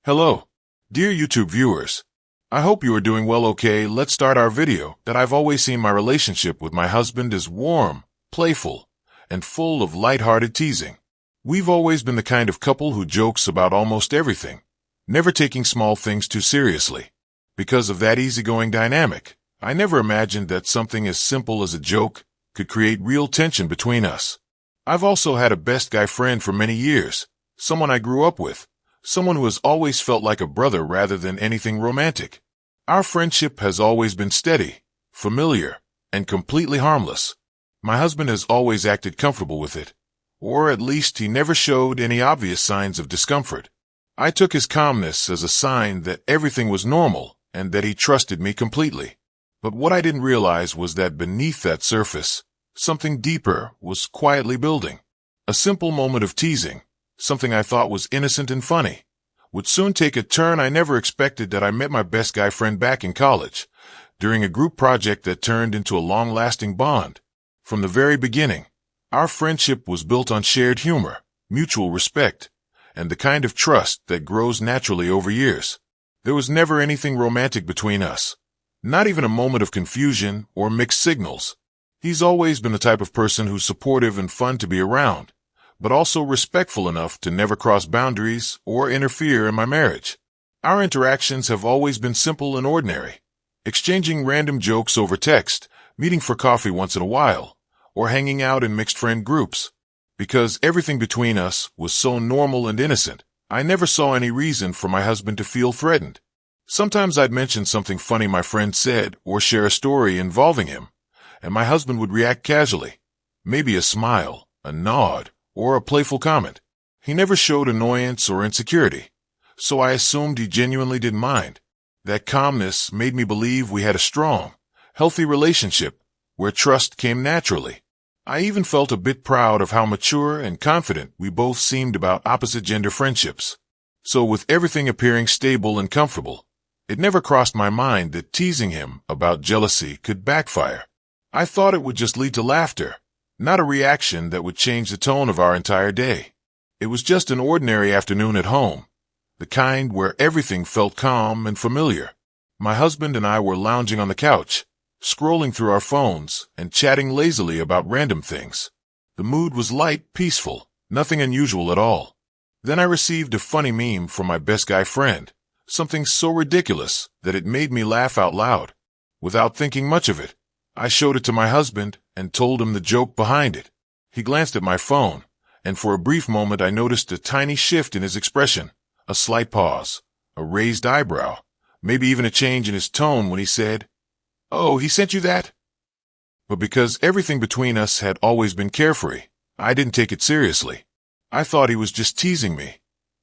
Hello, dear YouTube viewers. I hope you are doing well. Okay, let's start our video. That I've always seen my relationship with my husband as warm, playful, and full of lighthearted teasing. We've always been the kind of couple who jokes about almost everything, never taking small things too seriously. Because of that easygoing dynamic, I never imagined that something as simple as a joke could create real tension between us. I've also had a best guy friend for many years, someone I grew up with, someone who has always felt like a brother rather than anything romantic. Our friendship has always been steady, familiar, and completely harmless. My husband has always acted comfortable with it, or at least he never showed any obvious signs of discomfort. I took his calmness as a sign that everything was normal and that he trusted me completely. But what I didn't realize was that beneath that surface, something deeper was quietly building. A simple moment of teasing, something I thought was innocent and funny, would soon take a turn I never expected. That I met my best guy friend back in college, during a group project that turned into a long-lasting bond. From the very beginning, our friendship was built on shared humor, mutual respect, and the kind of trust that grows naturally over years. There was never anything romantic between us, not even a moment of confusion or mixed signals. He's always been the type of person who's supportive and fun to be around, but also respectful enough to never cross boundaries or interfere in my marriage. Our interactions have always been simple and ordinary, exchanging random jokes over text, meeting for coffee once in a while, or hanging out in mixed friend groups. Because everything between us was so normal and innocent, I never saw any reason for my husband to feel threatened. Sometimes I'd mention something funny my friend said or share a story involving him, and my husband would react casually, maybe a smile, a nod, or a playful comment. He never showed annoyance or insecurity, so I assumed he genuinely didn't mind. That calmness made me believe we had a strong, healthy relationship where trust came naturally. I even felt a bit proud of how mature and confident we both seemed about opposite-gender friendships. So with everything appearing stable and comfortable, it never crossed my mind that teasing him about jealousy could backfire. I thought it would just lead to laughter, not a reaction that would change the tone of our entire day. It was just an ordinary afternoon at home, the kind where everything felt calm and familiar. My husband and I were lounging on the couch, scrolling through our phones and chatting lazily about random things. The mood was light, peaceful, nothing unusual at all. Then I received a funny meme from my best guy friend, something so ridiculous that it made me laugh out loud. Without thinking much of it, I showed it to my husband and told him the joke behind it. He glanced at my phone, and for a brief moment I noticed a tiny shift in his expression, a slight pause, a raised eyebrow, maybe even a change in his tone when he said, "Oh, he sent you that?" But because everything between us had always been carefree, I didn't take it seriously. I thought he was just teasing me,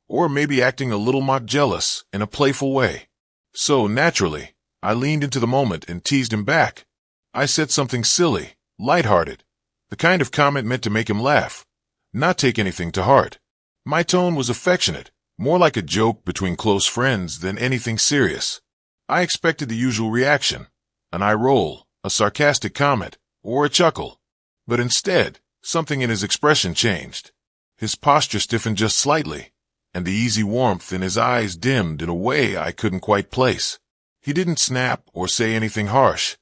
or maybe acting a little mock jealous in a playful way. So naturally, I leaned into the moment and teased him back. I said something silly, lighthearted, the kind of comment meant to make him laugh, not take anything to heart. My tone was affectionate, more like a joke between close friends than anything serious. I expected the usual reaction, an eye roll, a sarcastic comment, or a chuckle. But instead, something in his expression changed. His posture stiffened just slightly, and the easy warmth in his eyes dimmed in a way I couldn't quite place. He didn't snap or say anything harsh,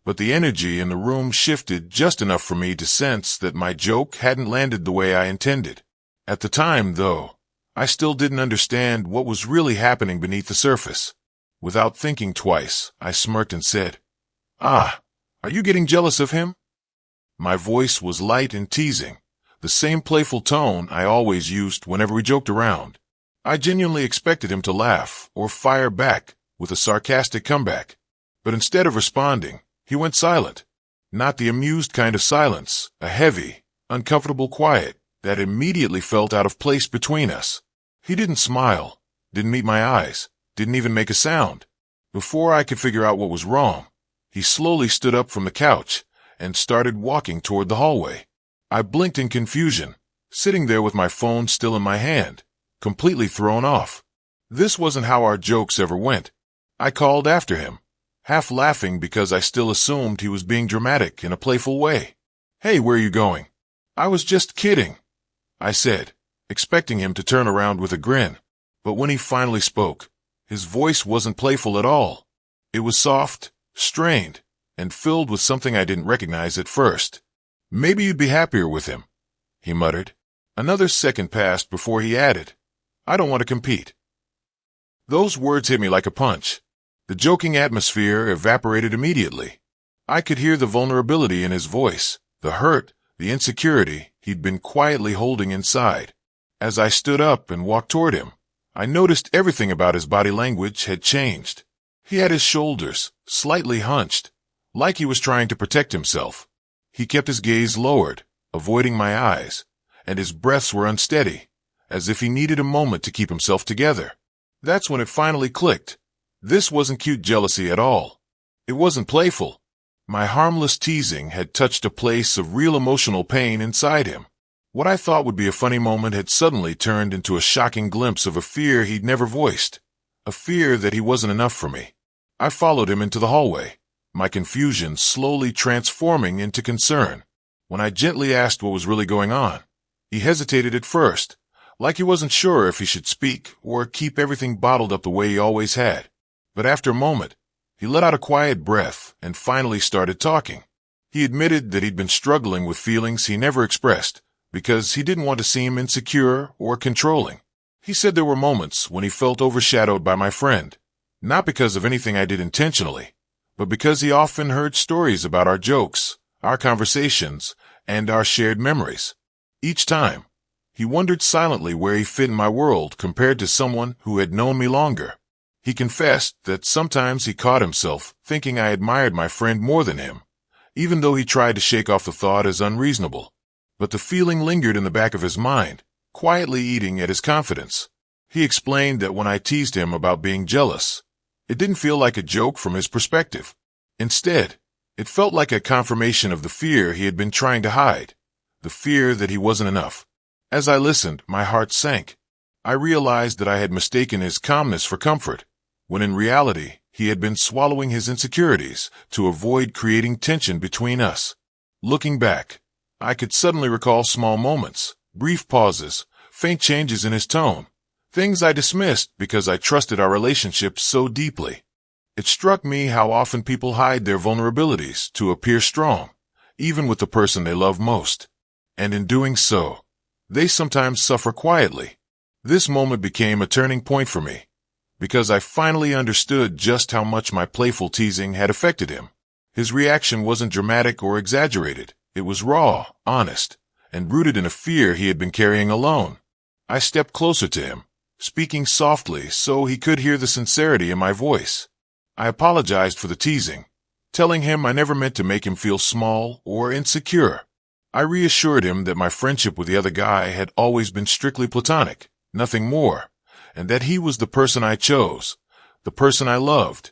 but the energy in the room shifted just enough for me to sense that my joke hadn't landed the way I intended. At the time, though, I still didn't understand what was really happening beneath the surface. Without thinking twice, I smirked and said, "Ah, are you getting jealous of him?" My voice was light and teasing, the same playful tone I always used whenever we joked around. I genuinely expected him to laugh or fire back with a sarcastic comeback. But instead of responding, he went silent. Not the amused kind of silence, a heavy, uncomfortable quiet that immediately felt out of place between us. He didn't smile, didn't meet my eyes, didn't even make a sound. Before I could figure out what was wrong, he slowly stood up from the couch and started walking toward the hallway. I blinked in confusion, sitting there with my phone still in my hand, completely thrown off. This wasn't how our jokes ever went. I called after him, half laughing because I still assumed he was being dramatic in a playful way. "Hey, where are you going?" "I was just kidding," I said, expecting him to turn around with a grin. But when he finally spoke, his voice wasn't playful at all. It was soft, strained, and filled with something I didn't recognize at first. "Maybe you'd be happier with him," he muttered. Another second passed before he added, "I don't want to compete." Those words hit me like a punch. The joking atmosphere evaporated immediately. I could hear the vulnerability in his voice, the hurt, the insecurity he'd been quietly holding inside. As I stood up and walked toward him, I noticed everything about his body language had changed. He had his shoulders slightly hunched, like he was trying to protect himself. He kept his gaze lowered, avoiding my eyes, and his breaths were unsteady, as if he needed a moment to keep himself together. That's when it finally clicked. This wasn't cute jealousy at all. It wasn't playful. My harmless teasing had touched a place of real emotional pain inside him. What I thought would be a funny moment had suddenly turned into a shocking glimpse of a fear he'd never voiced. A fear that he wasn't enough for me. I followed him into the hallway, my confusion slowly transforming into concern. When I gently asked what was really going on, he hesitated at first, like he wasn't sure if he should speak or keep everything bottled up the way he always had. But after a moment, he let out a quiet breath and finally started talking. He admitted that he'd been struggling with feelings he never expressed because he didn't want to seem insecure or controlling. He said there were moments when he felt overshadowed by my friend, not because of anything I did intentionally, but because he often heard stories about our jokes, our conversations, and our shared memories. Each time, he wondered silently where he fit in my world compared to someone who had known me longer. He confessed that sometimes he caught himself thinking I admired my friend more than him, even though he tried to shake off the thought as unreasonable. But the feeling lingered in the back of his mind, quietly eating at his confidence. He explained that when I teased him about being jealous, it didn't feel like a joke from his perspective. Instead, it felt like a confirmation of the fear he had been trying to hide, the fear that he wasn't enough. As I listened, my heart sank. I realized that I had mistaken his calmness for comfort, when in reality, he had been swallowing his insecurities to avoid creating tension between us. Looking back, I could suddenly recall small moments, brief pauses, faint changes in his tone, things I dismissed because I trusted our relationship so deeply. It struck me how often people hide their vulnerabilities to appear strong, even with the person they love most. And in doing so, they sometimes suffer quietly. This moment became a turning point for me, because I finally understood just how much my playful teasing had affected him. His reaction wasn't dramatic or exaggerated. It was raw, honest, and rooted in a fear he had been carrying alone. I stepped closer to him, speaking softly so he could hear the sincerity in my voice. I apologized for the teasing, telling him I never meant to make him feel small or insecure. I reassured him that my friendship with the other guy had always been strictly platonic, nothing more, and that he was the person I chose, the person I loved,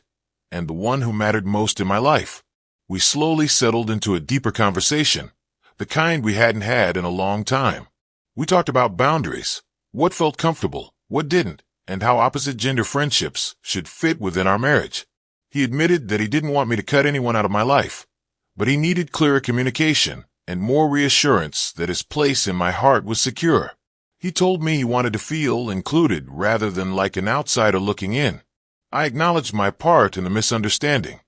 and the one who mattered most in my life. We slowly settled into a deeper conversation, the kind we hadn't had in a long time. We talked about boundaries, what felt comfortable, what didn't, and how opposite gender friendships should fit within our marriage. He admitted that he didn't want me to cut anyone out of my life, but he needed clearer communication and more reassurance that his place in my heart was secure. He told me he wanted to feel included rather than like an outsider looking in. I acknowledged my part in the misunderstanding.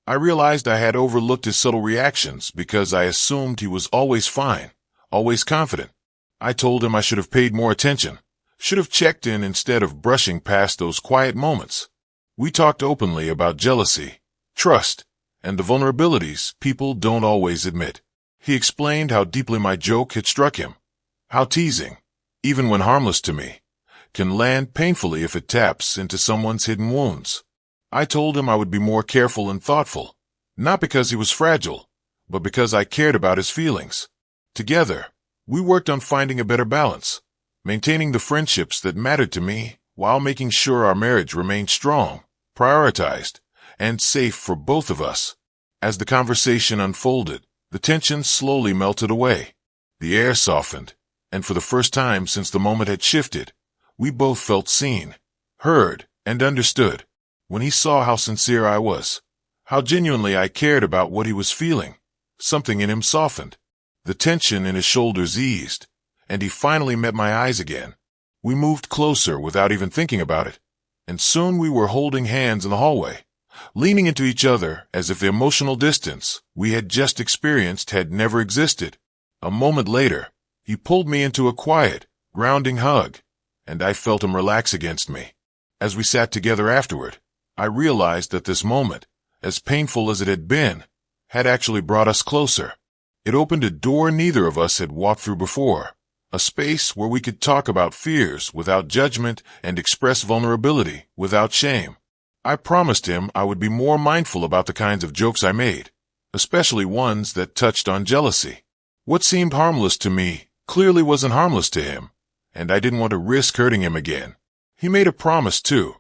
I realized I had overlooked his subtle reactions because I assumed he was always fine, always confident. I told him I should have paid more attention, should have checked in instead of brushing past those quiet moments. We talked openly about jealousy, trust, and the vulnerabilities people don't always admit. He explained how deeply my joke had struck him, how teasing, even when harmless to me, can land painfully if it taps into someone's hidden wounds. I told him I would be more careful and thoughtful, not because he was fragile, but because I cared about his feelings. Together, we worked on finding a better balance, maintaining the friendships that mattered to me while making sure our marriage remained strong, prioritized, and safe for both of us. As the conversation unfolded, the tension slowly melted away. The air softened, and for the first time since the moment had shifted, we both felt seen, heard, and understood. When he saw how sincere I was, how genuinely I cared about what he was feeling, something in him softened. The tension in his shoulders eased, and he finally met my eyes again. We moved closer without even thinking about it, and soon we were holding hands in the hallway, leaning into each other as if the emotional distance we had just experienced had never existed. A moment later, he pulled me into a quiet, grounding hug, and I felt him relax against me. As we sat together afterward, I realized that this moment, as painful as it had been, had actually brought us closer. It opened a door neither of us had walked through before, a space where we could talk about fears without judgment and express vulnerability without shame. I promised him I would be more mindful about the kinds of jokes I made, especially ones that touched on jealousy. What seemed harmless to me clearly wasn't harmless to him, and I didn't want to risk hurting him again. He made a promise, too,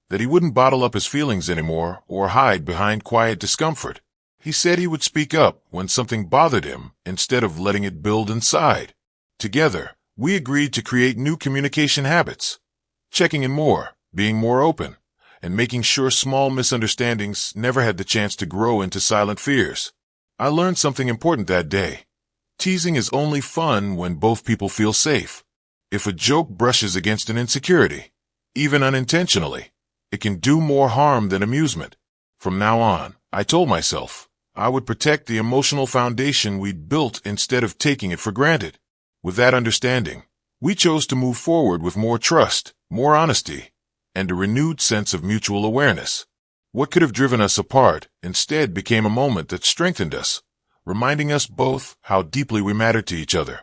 that he wouldn't bottle up his feelings anymore or hide behind quiet discomfort. He said he would speak up when something bothered him instead of letting it build inside. Together, we agreed to create new communication habits, checking in more, being more open, and making sure small misunderstandings never had the chance to grow into silent fears. I learned something important that day. Teasing is only fun when both people feel safe. If a joke brushes against an insecurity, even unintentionally, it can do more harm than amusement. From now on, I told myself I would protect the emotional foundation we'd built instead of taking it for granted. With that understanding, we chose to move forward with more trust, more honesty, and a renewed sense of mutual awareness. What could have driven us apart instead became a moment that strengthened us, reminding us both how deeply we mattered to each other.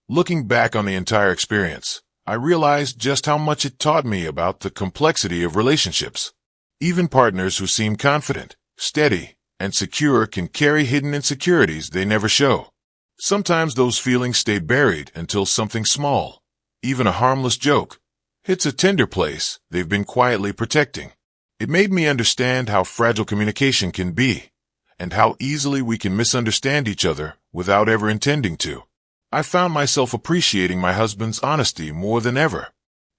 Looking back on the entire experience, I realized just how much it taught me about the complexity of relationships. Even partners who seem confident, steady, and secure can carry hidden insecurities they never show. Sometimes those feelings stay buried until something small, even a harmless joke, hits a tender place they've been quietly protecting. It made me understand how fragile communication can be, and how easily we can misunderstand each other without ever intending to. I found myself appreciating my husband's honesty more than ever.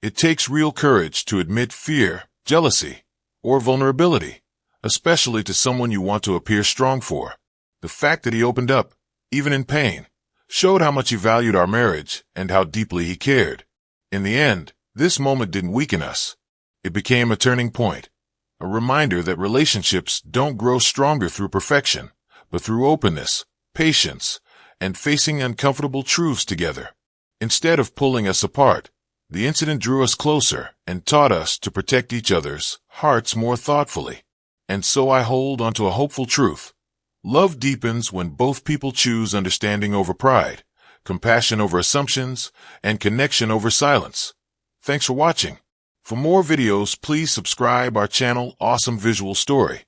It takes real courage to admit fear, jealousy, or vulnerability, especially to someone you want to appear strong for. The fact that he opened up, even in pain, showed how much he valued our marriage and how deeply he cared. In the end, this moment didn't weaken us. It became a turning point, a reminder that relationships don't grow stronger through perfection, but through openness, patience, and facing uncomfortable truths together. Instead of pulling us apart, the incident drew us closer and taught us to protect each other's hearts more thoughtfully. And so I hold onto a hopeful truth. Love deepens when both people choose understanding over pride, compassion over assumptions, and connection over silence. Thanks for watching. For more videos, please subscribe our channel Awesome Visual Story.